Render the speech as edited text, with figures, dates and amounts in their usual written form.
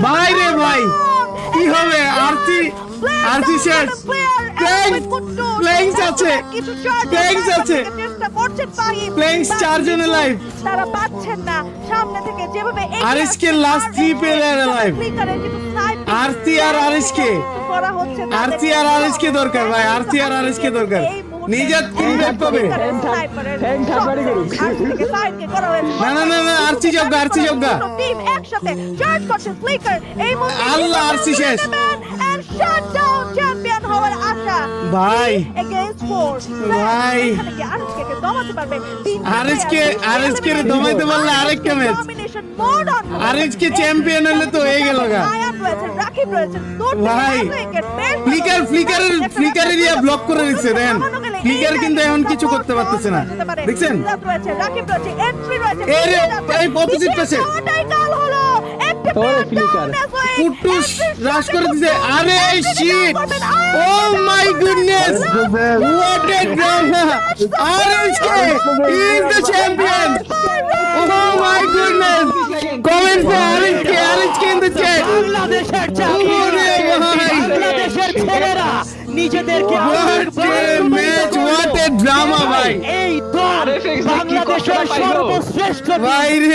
ভাই রে ভাই, কি হবে? আরতি শেষ। প্লেইংস আছে, প্লেইংস আছে, প্লেইংস 4 জন লাইভ। তারা পাচ্ছেন না সামনে থেকে যেভাবে আরিশকে লাস্ট 3 প্লেয়ার লাইভ। আরতি আর আরিশকে, আরতি আর আরিশকে দরকার ভাই, আরতি আর আরিশকে দরকার। নিজের কিনবে পাবে। না না না না, আরতি যোগ্যা, আরতি যোগ্যা। টিম একসাথে চার্জ করছে ফ্লিকার এই মুহূর্তে। আল্লাহ, আরতি শেষ। এন্ড শাট ডাউন চ্যাম্পিয়ন হওয়ার আশা ভাই এগেইনস্ট 4 ভাই, এখানে কি আরিশকে দমাতে পারবে? আরিশকে দমাইতে পারলে আরেকটা ম্যাচ। আরিশকে চ্যাম্পিয়ন হলে তো হয়ে গেল গা ভাই। ফ্লিকারের ইয়া ব্লক করে দিচ্ছে দেন। ফ্লিকার কিন্তু এখন কিছু করতে পারতেছে না, দেখছেন? এই অপোজিট পাশে কুটুস রাশ করে দিছে। আরে shit, oh my goodness, what a drama! আরিশকে is the champion. Oh my goodness, comments মে আরিশকে ইন দ্য চ্যাট। বাংলাদেশের চ্যাম্পিয়ন, বাংলাদেশের ছেলেরা নিজেদেরকে ম্যাচ, হোয়াট এ ড্রামা ভাই। এই দল বাংলাদেশের সর্বশ্রেষ্ঠ ভাই রে